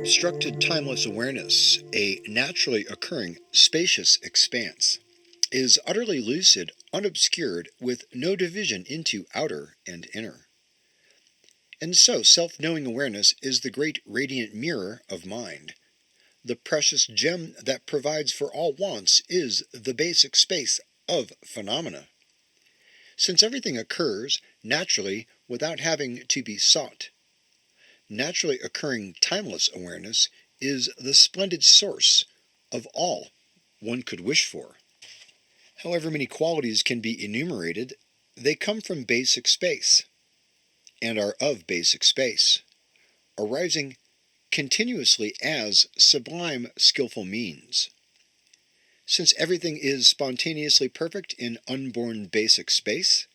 Unobstructed timeless awareness, a naturally occurring spacious expanse, is utterly lucid, unobscured, with no division into outer and inner. And so self-knowing awareness is the great radiant mirror of mind. The precious gem that provides for all wants is the basic space of phenomena. Since everything occurs naturally without having to be sought, naturally occurring timeless awareness is the splendid source of all one could wish for. However many qualities can be enumerated, they come from basic space, and are of basic space, arising continuously as sublime skillful means. Since everything is spontaneously perfect in unborn basic space,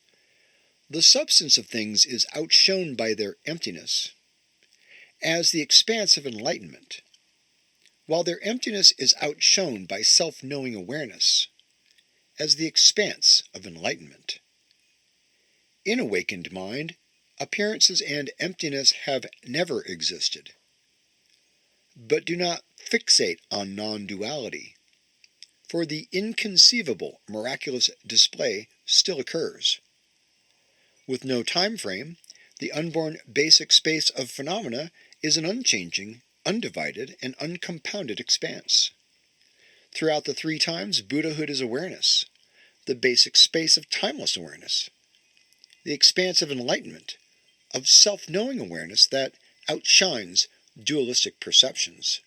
the substance of things is outshone by their emptiness, as the expanse of enlightenment, while their emptiness is outshone by self-knowing awareness, as the expanse of enlightenment. In awakened mind, appearances and emptiness have never existed. But do not fixate on non-duality, for the inconceivable miraculous display still occurs. With no time frame, the unborn basic space of phenomena is an unchanging, undivided, and uncompounded expanse. Throughout the three times, Buddhahood is awareness, the basic space of timeless awareness, the expanse of enlightenment, of self-knowing awareness that outshines dualistic perceptions.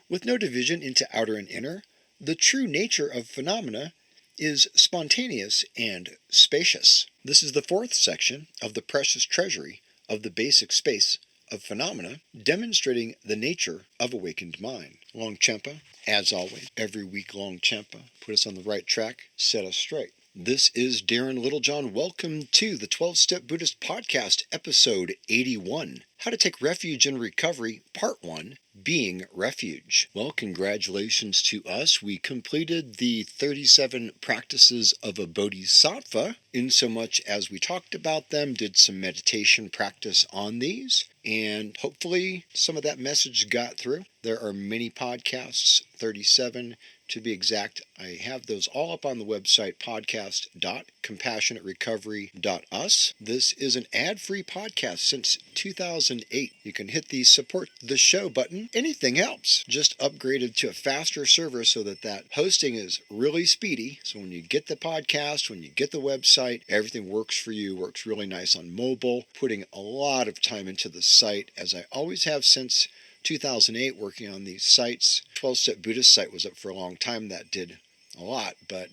With no division into outer and inner, the true nature of phenomena is spontaneous and spacious. This is the fourth section of the precious treasury of the basic space of phenomena, demonstrating the nature of awakened mind. Longchenpa, as always, every week Longchenpa, put us on the right track, set us straight. This is Darren Littlejohn. Welcome to the 12-Step Buddhist Podcast, episode 81. How to Take Refuge in Recovery, Part 1, Being Refuge. Well, congratulations to us. We completed the 37 practices of a Bodhisattva, in so much as we talked about them, did some meditation practice on these, and hopefully some of that message got through. There are many podcasts, 37 to be exact. I have those all up on the website, podcast.compassionaterecovery.us. This is an ad-free podcast since 2008. You can hit the support the show button. Anything helps. Just upgraded to a faster server so that hosting is really speedy. So when you get the podcast, when you get the website, everything works for you, works really nice on mobile. Putting a lot of time into the site, as I always have since 2008, working on these sites. 12-Step Buddhist site was up for a long time. That did a lot, but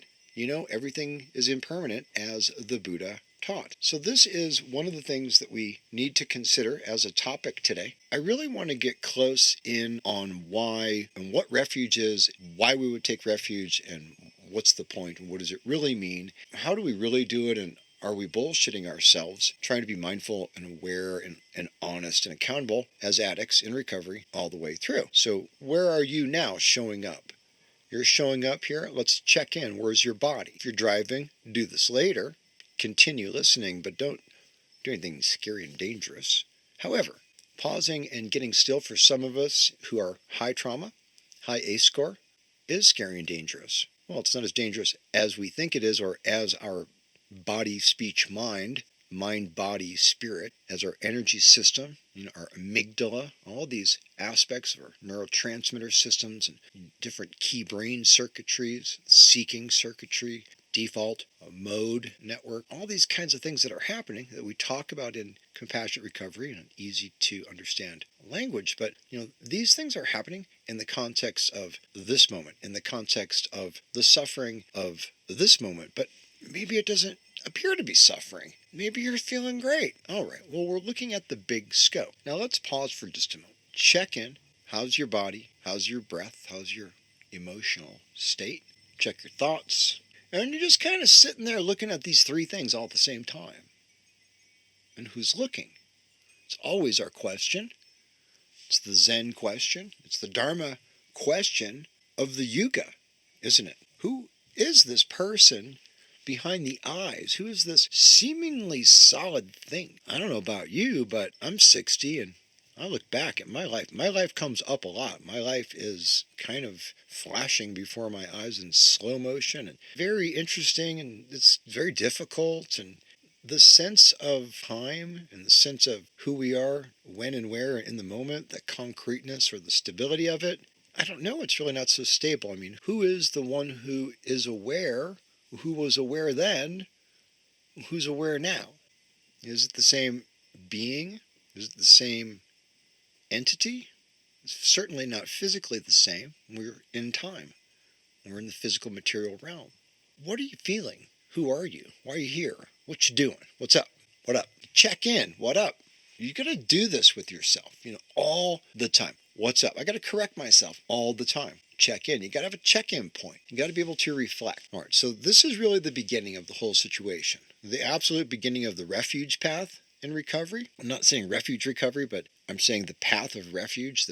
everything is impermanent as the Buddha taught. So this is one of the things that we need to consider as a topic today. I really want to get close in on why and what refuge is, why we would take refuge, and what's the point, and what does it really mean? How do we really do it, and are we bullshitting ourselves, trying to be mindful and aware and honest and accountable as addicts in recovery all the way through? So where are you now showing up? You're showing up here. Let's check in. Where's your body? If you're driving, do this later. Continue listening, but don't do anything scary and dangerous. However, pausing and getting still for some of us who are high trauma, high ACE score, is scary and dangerous. Well, it's not as dangerous as we think it is, or as our body, speech, mind, body, spirit, as our energy system, our amygdala, all these aspects of our neurotransmitter systems and different key brain circuitries, seeking circuitry, default mode network, all these kinds of things that are happening that we talk about in compassionate recovery in an easy to understand language. But these things are happening in the context of this moment, in the context of the suffering of this moment. But maybe it doesn't appear to be suffering. Maybe you're feeling great. All right, well, we're looking at the big scope. Now let's pause for just a moment. Check in. How's your body? How's your breath? How's your emotional state? Check your thoughts. And you're just kind of sitting there looking at these three things all at the same time. And who's looking? It's always our question. It's the Zen question. It's the Dharma question of the Yuga, isn't it? Who is this person behind the eyes? Who is this seemingly solid thing? I don't know about you, but I'm 60 and I look back at my life. My life comes up a lot. My life is kind of flashing before my eyes in slow motion and very interesting, and it's very difficult. And the sense of time and the sense of who we are, when and where in the moment, the concreteness or the stability of it, I don't know. It's really not so stable. I mean, who is the one who is aware, who was aware then, who's aware now? Is it the same being? Is it the same entity? It's certainly not physically the same. We're in time. We're in the physical material realm. What are you feeling? Who are you? Why are you here? What you doing? What's up? What up? Check in. What up? You got to do this with yourself, all the time. What's up? I got to correct myself all the time. Check in. You got to have a check-in point. You got to be able to reflect. All right. So this is really the beginning of the whole situation. The absolute beginning of the refuge path in recovery. I'm not saying refuge recovery, but I'm saying the path of refuge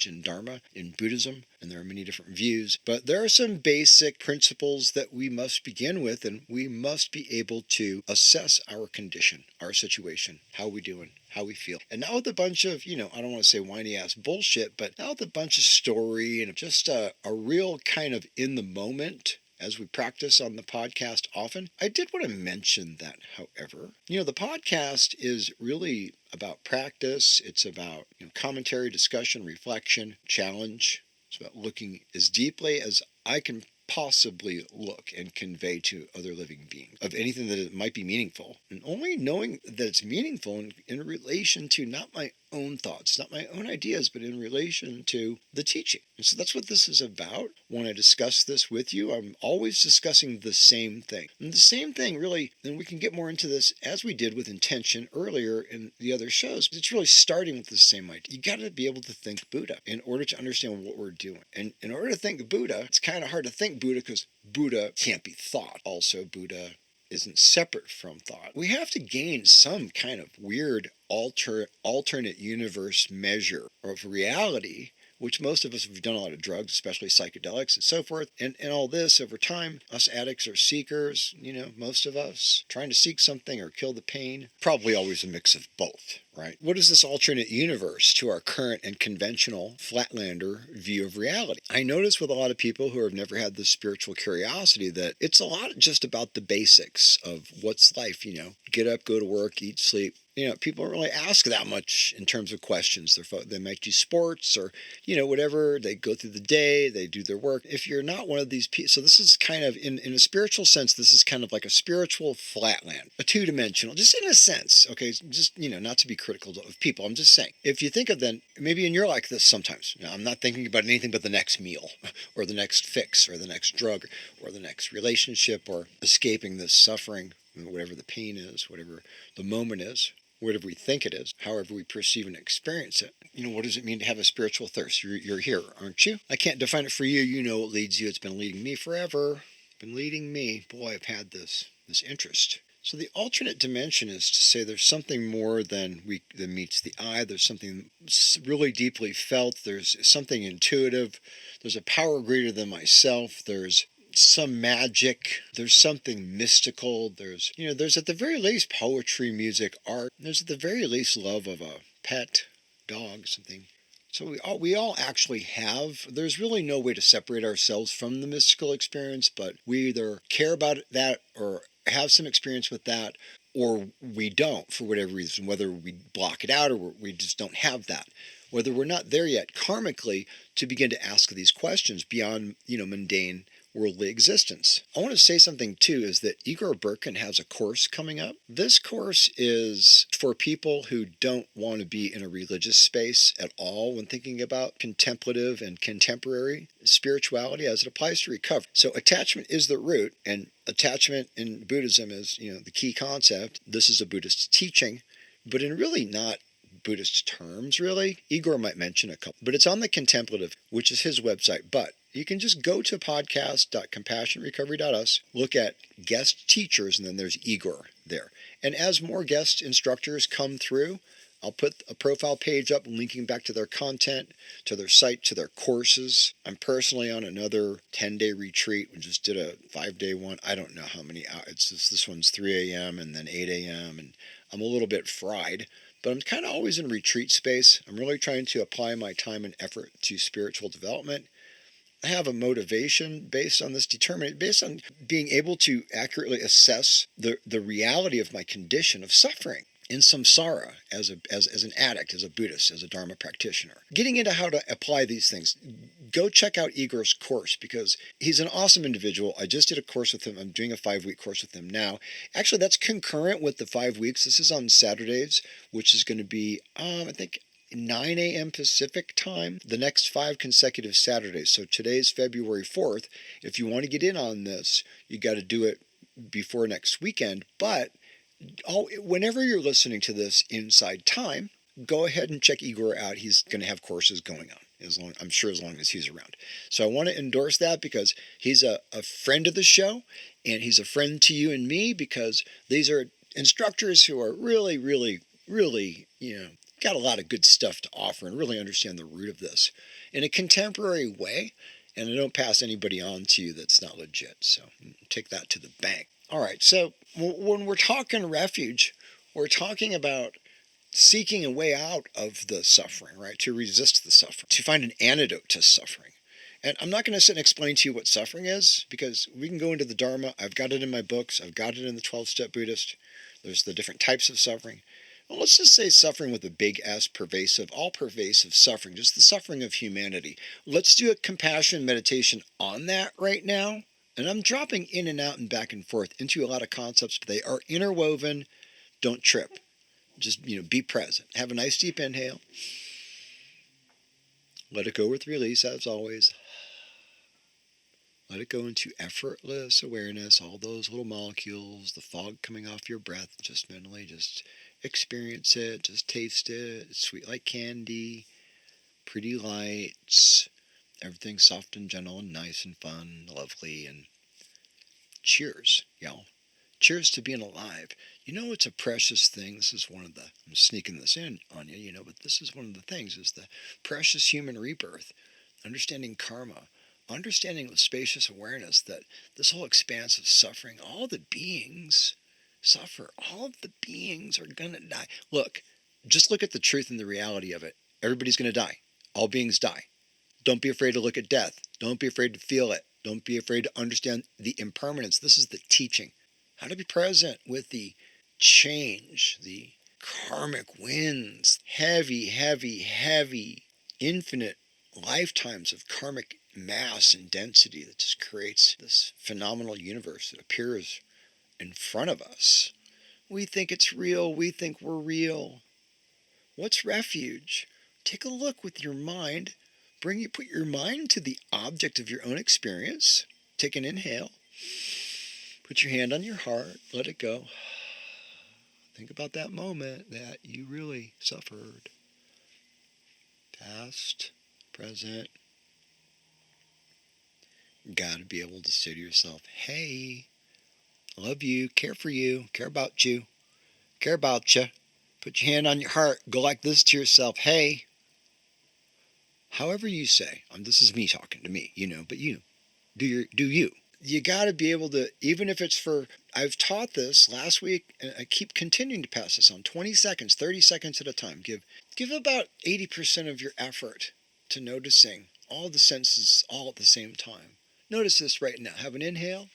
in Dharma, in Buddhism, and there are many different views. But there are some basic principles that we must begin with, and we must be able to assess our condition, our situation, how we doing, how we feel. And not with a bunch of, I don't want to say whiny ass bullshit, but not with a bunch of story and just a real kind of in the moment as we practice on the podcast often. I did want to mention that, however, the podcast is really about practice. It's about commentary, discussion, reflection, challenge. It's about looking as deeply as I can possibly look and convey to other living beings of anything that might be meaningful, and only knowing that it's meaningful in relation to not my own thoughts, not my own ideas, but in relation to the teaching. And so that's what this is about. When I discuss this with you, I'm always discussing the same thing. And the same thing really, and we can get more into this as we did with intention earlier in the other shows, it's really starting with the same idea. You got to be able to think Buddha in order to understand what we're doing. And in order to think Buddha, it's kind of hard to think Buddha because Buddha can't be thought. Also, Buddha isn't separate from thought. We have to gain some kind of weird alternate universe measure of reality, which most of us have done a lot of drugs, especially psychedelics and so forth. And all this over time, us addicts are seekers, most of us trying to seek something or kill the pain. Probably always a mix of both, right? What is this alternate universe to our current and conventional flatlander view of reality? I notice with a lot of people who have never had this spiritual curiosity that it's a lot just about the basics of what's life, get up, go to work, eat, sleep. People don't really ask that much in terms of questions. They might do sports or, whatever. They go through the day, they do their work. If you're not one of these people, so this is kind of, in a spiritual sense, this is kind of like a spiritual flatland, a two-dimensional, just in a sense, okay? Just, not to be critical of people. I'm just saying, if you think of then, maybe and you're like this sometimes. I'm not thinking about anything but the next meal or the next fix or the next drug or the next relationship or escaping this suffering, whatever the pain is, whatever the moment is. Whatever we think it is, however we perceive and experience it. What does it mean to have a spiritual thirst? You're here, aren't you? I can't define it for you. You know what leads you. It's been leading me forever. Been leading me. Boy, I've had this interest. So the alternate dimension is to say there's something more than meets the eye. There's something really deeply felt. There's something intuitive. There's a power greater than myself. There's some magic, there's something mystical, there's at the very least poetry, music, art, there's at the very least love of a pet, dog, something. So we all actually have, there's really no way to separate ourselves from the mystical experience, but we either care about that or have some experience with that, or we don't for whatever reason, whether we block it out or we just don't have that. Whether we're not there yet karmically to begin to ask these questions beyond, mundane worldly existence. I want to say something too is that Igor Birkin has a course coming up. This course is for people who don't want to be in a religious space at all when thinking about contemplative and contemporary spirituality as it applies to recovery. So attachment is the root, and attachment in Buddhism is, the key concept. This is a Buddhist teaching, but in really not Buddhist terms, really. Igor might mention a couple, but it's on the contemplative, which is his website. But you can just go to podcast.compassionrecovery.us, look at guest teachers, and then there's Igor there. And as more guest instructors come through, I'll put a profile page up linking back to their content, to their site, to their courses. I'm personally on another 10-day retreat. We just did a 5-day one. I don't know how many hours. This one's 3 a.m. and then 8 a.m. And I'm a little bit fried. but I'm kind of always in retreat space. I'm really trying to apply my time and effort to spiritual development. I have a motivation based on this based on being able to accurately assess the reality of my condition of suffering in samsara as an addict, as a Buddhist, as a Dharma practitioner. Getting into how to apply these things, go check out Igor's course because he's an awesome individual. I just did a course with him. I'm doing a 5-week course with him now. Actually, that's concurrent with the 5 weeks. This is on Saturdays, which is going to be, I think, 9 a.m. Pacific time, the next 5 consecutive Saturdays. So today's February 4th. If you want to get in on this, you got to do it before next weekend. But whenever you're listening to this inside time, go ahead and check Igor out. He's going to have courses going on, I'm sure as long as he's around. So I want to endorse that because he's a friend of the show, and he's a friend to you and me because these are instructors who are really, really, really, got a lot of good stuff to offer and really understand the root of this in a contemporary way. And I don't pass anybody on to you that's not legit. So take that to the bank. All right. So when we're talking refuge, we're talking about seeking a way out of the suffering, right? To resist the suffering, to find an antidote to suffering. And I'm not going to sit and explain to you what suffering is because we can go into the Dharma. I've got it in my books. I've got it in the 12-Step Buddhist. There's the different types of suffering. Well, let's just say suffering with a big S, pervasive, all-pervasive suffering, just the suffering of humanity. Let's do a compassion meditation on that right now. And I'm dropping in and out and back and forth into a lot of concepts, but they are interwoven. Don't trip. Just, be present. Have a nice deep inhale. Let it go with release, as always. Let it go into effortless awareness, all those little molecules, the fog coming off your breath, just mentally, just experience it, just taste it. It's sweet like candy, pretty lights, everything soft and gentle and nice and fun, lovely, and cheers, y'all. Cheers to being alive. It's a precious thing. This is I'm sneaking this in on you, but this is one of the things, is the precious human rebirth, understanding karma, understanding the spacious awareness that this whole expanse of suffering, all the beings suffer. All of the beings are going to die. Just look at the truth and the reality of it. Everybody's going to die. All beings die. Don't be afraid to look at death. Don't be afraid to feel it. Don't be afraid to understand the impermanence. This is the teaching. How to be present with the change, the karmic winds, heavy, heavy, heavy, infinite lifetimes of karmic mass and density that just creates this phenomenal universe that appears in front of us. We think it's real. We think we're real. What's refuge? Take a look with your mind. Put your mind to the object of your own experience. Take an inhale. Put your hand on your heart. Let it go. Think about that moment that you really suffered. Past, present. You got to be able to say to yourself, hey, I love you, care for you, care about you. Put your hand on your heart. Go like this to yourself. Hey. However you say. This is me talking to me, but do you. You got to be able to, even if it's I've taught this last week, and I keep continuing to pass this on, 20 seconds, 30 seconds at a time. Give about 80% of your effort to noticing all the senses all at the same time. Notice this right now. Have an inhale.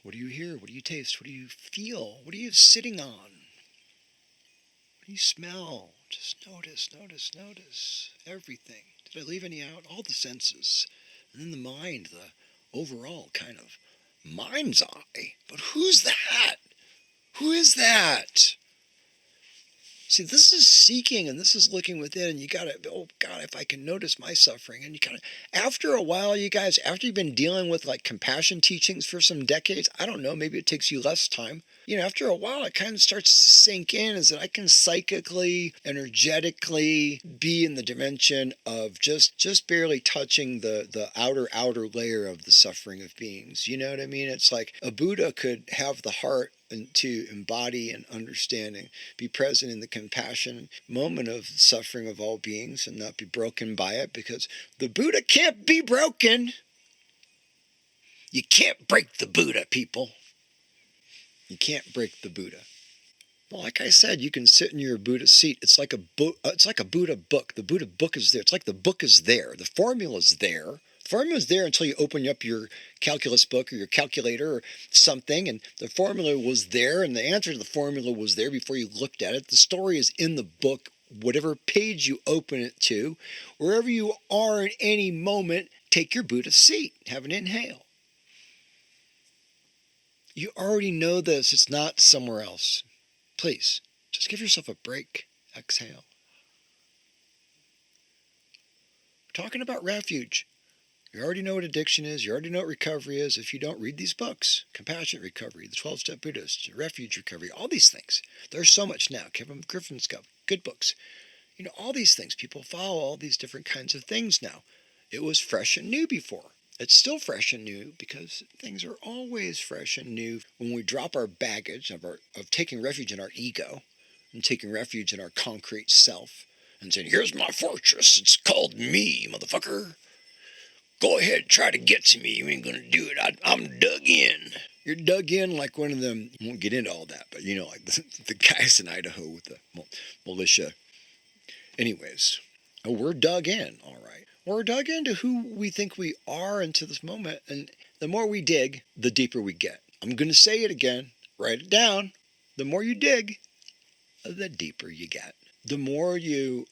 What do you hear? What do you taste? What do you feel? What are you sitting on? What do you smell? Just notice everything. Did I leave any out? All the senses. And then the mind, the overall kind of mind's eye. But who's that? Who is that? See, this is seeking and this is looking within, and you gotta, oh God, if I can notice my suffering. And you gotta, after a while, you guys, after you've been dealing with like compassion teachings for some decades, I don't know, maybe it takes you less time. After a while, it kind of starts to sink in, is that I can psychically, energetically be in the dimension of just barely touching the outer layer of the suffering of beings. You know what I mean? It's like a Buddha could have the heart and to embody and understanding, be present in the compassion moment of suffering of all beings and not be broken by it, because the Buddha can't be broken. You can't break the Buddha, people. You can't break the Buddha. Well, like I said, you can sit in your Buddha seat. It's like a Buddha book. The Buddha book is there. It's like the book is there. The formula's there. The formula's there until you open up your calculus book or your calculator or something, and the formula was there, and the answer to the formula was there before you looked at it. The story is in the book, whatever page you open it to. Wherever you are in any moment, take your Buddha seat. Have an inhale. You already know this. It's not somewhere else. Please, just give yourself a break. Exhale. We're talking about refuge. You already know what addiction is. You already know what recovery is. If you don't, read these books. Compassionate Recovery, The 12-Step Buddhist, Refuge Recovery, all these things. There's so much now. Kevin Griffin's got good books. You know, all these things. People follow all these different kinds of things now. It was fresh and new before. It's still fresh and new because things are always fresh and new when we drop our baggage of taking refuge in our ego and taking refuge in our concrete self and saying, here's my fortress. It's called me, motherfucker. Go ahead, try to get to me. You ain't going to do it. I'm dug in. You're dug in like one of them. I won't get into all that, but you know, like the guys in Idaho with the militia. Anyways, we're dug in, all right. We're dug into who we think we are into this moment. And the more we dig, the deeper we get. I'm going to say it again. Write it down. The more you dig, the deeper you get. The more you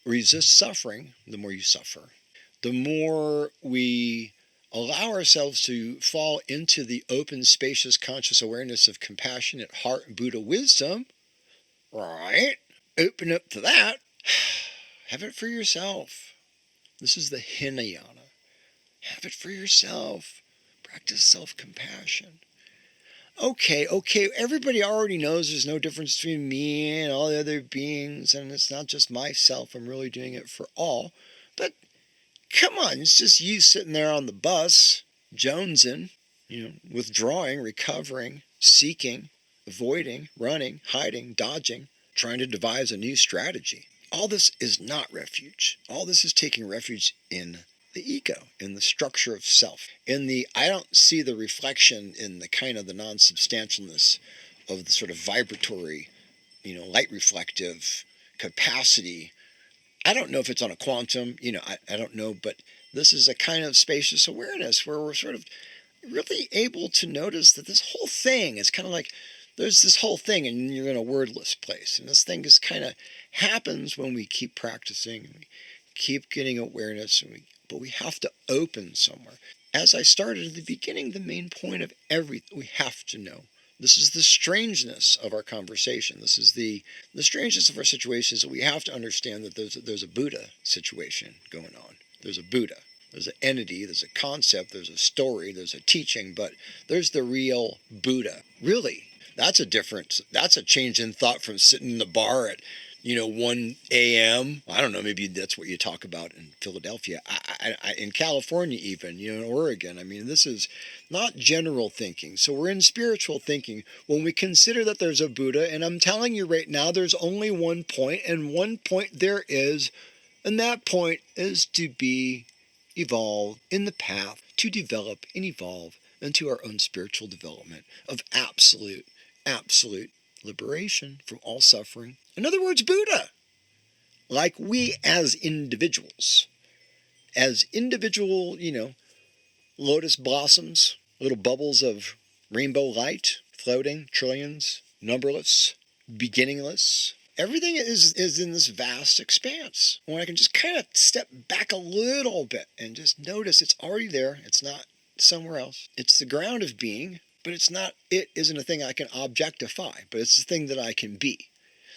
resist suffering, the more you suffer. The more we allow ourselves to fall into the open, spacious, conscious awareness of compassionate heart, Buddha wisdom, right? Open up to that. Have it for yourself. This is the Hinayana. Have it for yourself. Practice self-compassion. Okay, everybody already knows there's no difference between me and all the other beings, and it's not just myself. I'm really doing it for all. But come on, it's just you sitting there on the bus, jonesing, withdrawing, recovering, seeking, avoiding, running, hiding, dodging, trying to devise a new strategy. All this is not refuge. All this is taking refuge in the ego, in the structure of self, I don't see the reflection in the kind of the non-substantialness of the sort of vibratory, light reflective capacity. I don't know if it's on a quantum, I don't know, but this is a kind of spacious awareness where we're sort of really able to notice that this whole thing is kind of like, there's this whole thing and you're in a wordless place. And this thing just kind of happens when we keep practicing, and we keep getting awareness, but we have to open somewhere. As I started at the beginning, the main point of everything, we have to know. This is the strangeness of our conversation. This is the strangeness of our situations, that we have to understand that there's a Buddha situation going on. There's a Buddha. There's an entity, there's a concept, there's a story, there's a teaching, but there's the real Buddha. Really, that's a change in thought from sitting in the bar at 1 a.m. I don't know, maybe that's what you talk about in Philadelphia. In California even, in Oregon. I mean, this is not general thinking. So we're in spiritual thinking when we consider that there's a Buddha. And I'm telling you right now, there's only one point, and one point there is, and that point is to be evolved in the path to develop and evolve into our own spiritual development of absolute liberation from all suffering. In other words, Buddha. Like we as individuals, lotus blossoms, little bubbles of rainbow light, floating, trillions, numberless, beginningless. Everything is in this vast expanse. When I can just kind of step back a little bit and just notice it's already there. It's not somewhere else. It's the ground of being, but it isn't a thing I can objectify, but it's a thing that I can be.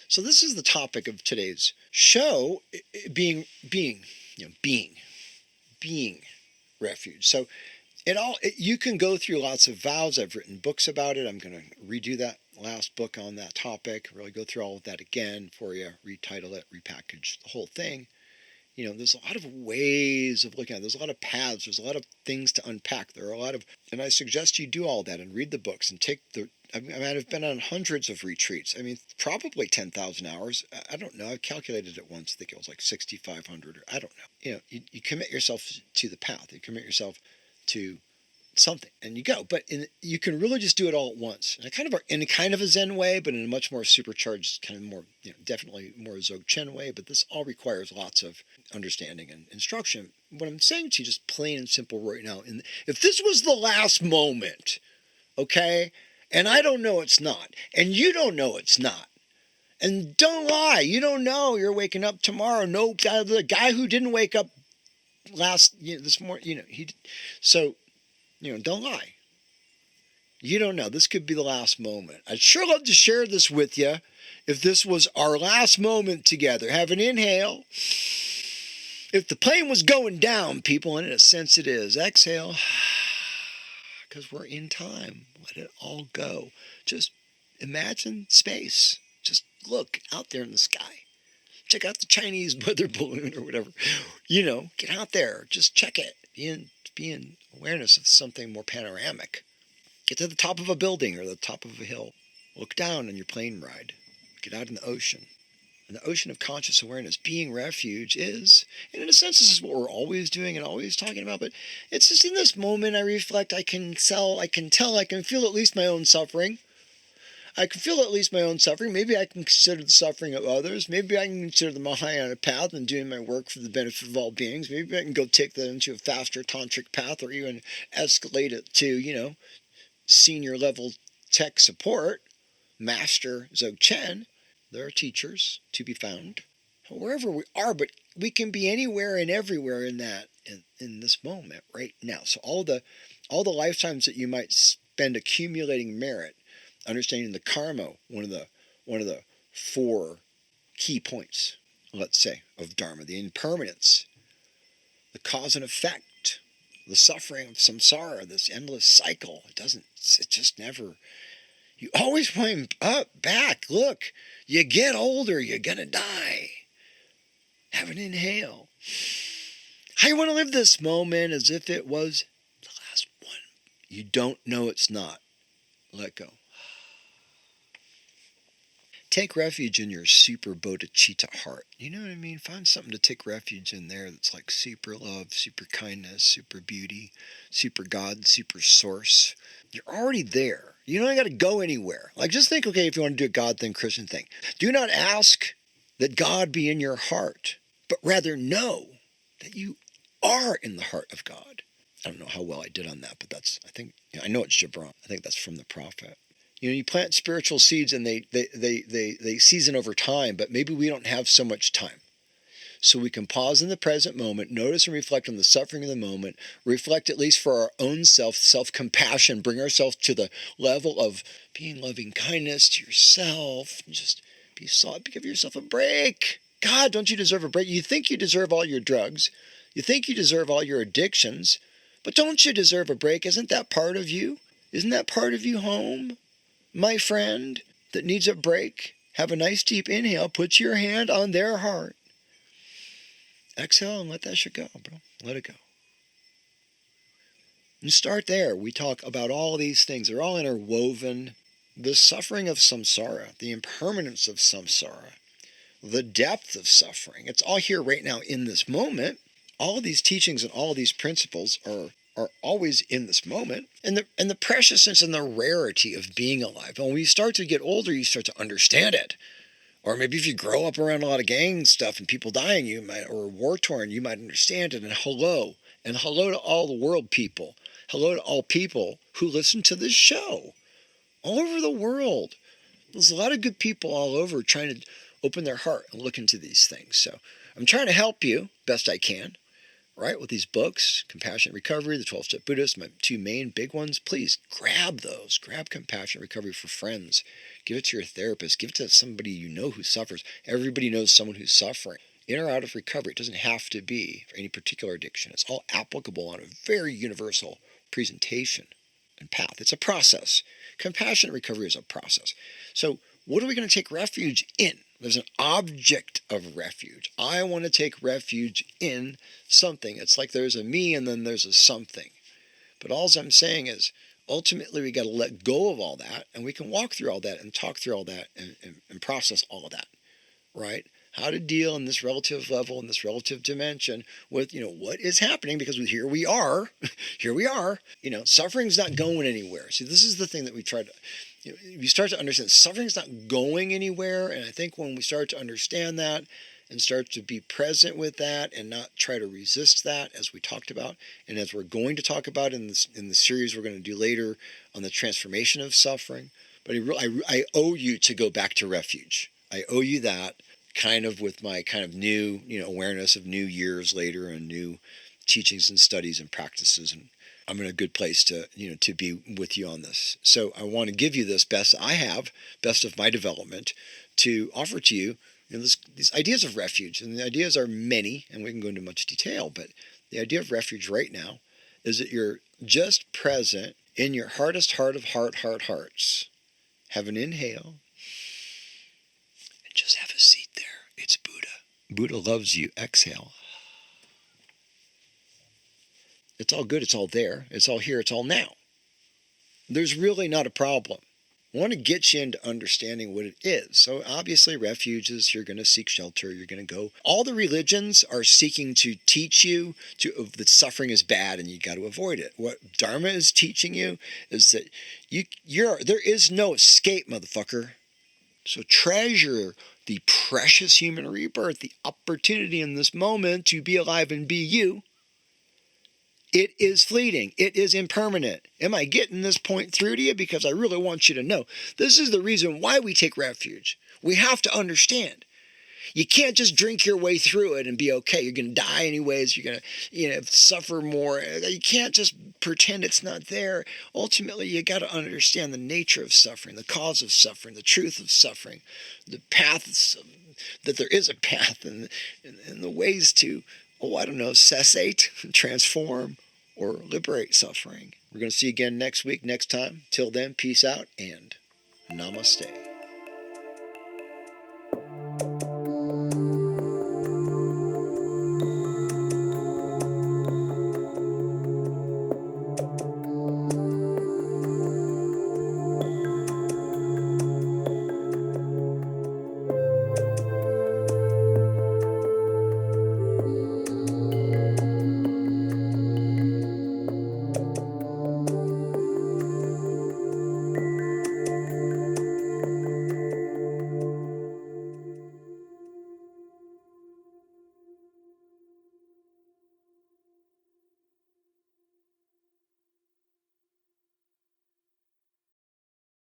So this is the topic of today's show, being refuge. So you can go through lots of vows. I've written books about it. I'm going to redo that last book on that topic, really go through all of that again for you, retitle it, repackage the whole thing. There's a lot of ways of looking at it. There's a lot of paths. There's a lot of things to unpack. And I suggest you do all that and read the books and I've been on hundreds of retreats. Probably 10,000 hours. I don't know. I calculated it once. I think it was like 6,500 or I don't know. You commit yourself to the path. You commit yourself to something, and you go. But you can really just do it all at once, in a kind of a Zen way, but in a much more supercharged, kind of more, definitely more Dzogchen way. But this all requires lots of understanding and instruction. What I'm saying to you, just plain and simple right now, and if this was the last moment, okay, and I don't know it's not, and you don't know it's not. And don't lie. You don't know you're waking up tomorrow. No, the guy who didn't wake up this morning, don't lie. You don't know. This could be the last moment. I'd sure love to share this with you if this was our last moment together. Have an inhale. If the plane was going down, people, and in a sense it is, exhale. Because we're in time. Let it all go. Just imagine space. Just look out there in the sky. Check out the Chinese weather balloon or whatever. Get out there. Just check it. Be in awareness of something more panoramic. Get to the top of a building or the top of a hill. Look down on your plane ride. Get out in the ocean. And the ocean of conscious awareness, being refuge, is, and in a sense, this is what we're always doing and always talking about, but it's just in this moment I reflect, I can feel at least my own suffering. I can feel at least my own suffering. Maybe I can consider the suffering of others. Maybe I can consider the Mahayana path and doing my work for the benefit of all beings. Maybe I can go take that into a faster tantric path or even escalate it to, senior level tech support, master Dzogchen. There are teachers to be found wherever we are, but we can be anywhere and everywhere in this moment right now. So all the lifetimes that you might spend accumulating merit, understanding the karma, one of the 4 key points, let's say, of Dharma, the impermanence, the cause and effect, the suffering of samsara, this endless cycle. It just never. You always wind up, back. Look, you get older, you're going to die. Have an inhale. I want to live this moment as if it was the last one. You don't know it's not. Let go. Take refuge in your super bodhicitta heart. You know what I mean? Find something to take refuge in there that's like super love, super kindness, super beauty, super God, super source. You're already there. You don't got to go anywhere. Like, just think, okay, if you want to do a God thing, Christian thing, do not ask that God be in your heart, but rather know that you are in the heart of God. I don't know how well I did on that, but I know it's Gibran. I think that's from the prophet. You plant spiritual seeds and they season over time, but maybe we don't have so much time. So we can pause in the present moment, notice and reflect on the suffering of the moment, reflect at least for our own self-compassion, bring ourselves to the level of being loving kindness to yourself, and just be soft, give yourself a break. God, don't you deserve a break? You think you deserve all your drugs. You think you deserve all your addictions, but don't you deserve a break? Isn't that part of you? Isn't that part of you home, my friend, that needs a break? Have a nice deep inhale. Put your hand on their heart. Exhale and let that shit go, bro. Let it go. And start there. We talk about all these things. They're all interwoven. The suffering of samsara, the impermanence of samsara, the depth of suffering. It's all here right now in this moment. All of these teachings and all of these principles are always in this moment. And the preciousness and the rarity of being alive. And when you start to get older, you start to understand it. Or maybe if you grow up around a lot of gang stuff and people dying, or war-torn, you might understand it. And hello to all the world people. Hello to all people who listen to this show all over the world. There's a lot of good people all over trying to open their heart and look into these things. So I'm trying to help you best I can, right, with these books, Compassionate Recovery, the 12-Step Buddhist, my 2 main big ones. Please grab those. Grab Compassionate Recovery for friends. Give it to your therapist. Give it to somebody you know who suffers. Everybody knows someone who's suffering. In or out of recovery. It doesn't have to be for any particular addiction. It's all applicable on a very universal presentation and path. It's a process. Compassionate recovery is a process. So what are we going to take refuge in? There's an object of refuge. I want to take refuge in something. It's like there's a me and then there's a something. But all I'm saying is, ultimately, we got to let go of all that, and we can walk through all that and talk through all that and process all of that, right? how to deal in this relative level, in this relative dimension with, what is happening, because here we are, suffering's not going anywhere. See, this is the thing that we try to, you start to understand suffering's not going anywhere. And I think when we start to understand that and start to be present with that and not try to resist that, as we talked about, and as we're going to talk about in the series we're going to do later on the transformation of suffering. But I owe you to go back to Refuge. I owe you that, kind of with my kind of new, awareness of new years later and new teachings and studies and practices. And I'm in a good place to, to be with you on this. So I want to give you this best I have, best of my development, to offer to you, these ideas of refuge. And the ideas are many, and we can go into much detail, but the idea of refuge right now is that you're just present in your hardest heart of hearts. Have an inhale and just have a seat there. It's Buddha. Buddha loves you. Exhale. It's all good. It's all there. It's all here. It's all now. There's really not a problem. I want to get you into understanding what it is. So obviously refuge is you're going to seek shelter. You're going to go. All the religions are seeking to teach you that suffering is bad and you got to avoid it. What Dharma is teaching you is that there is no escape, motherfucker. So treasure the precious human rebirth, the opportunity in this moment to be alive and be you. It is fleeting. It is impermanent. Am I getting this point through to you? Because I really want you to know. This is the reason why we take refuge. We have to understand. You can't just drink your way through it and be okay. You're going to die anyways. You're going to, suffer more. You can't just pretend it's not there. Ultimately, you got to understand the nature of suffering, the cause of suffering, the truth of suffering, the paths, that there is a path, and the ways to, cessate, transform, or liberate suffering. We're going to see you again next week, next time. Till then, peace out and namaste.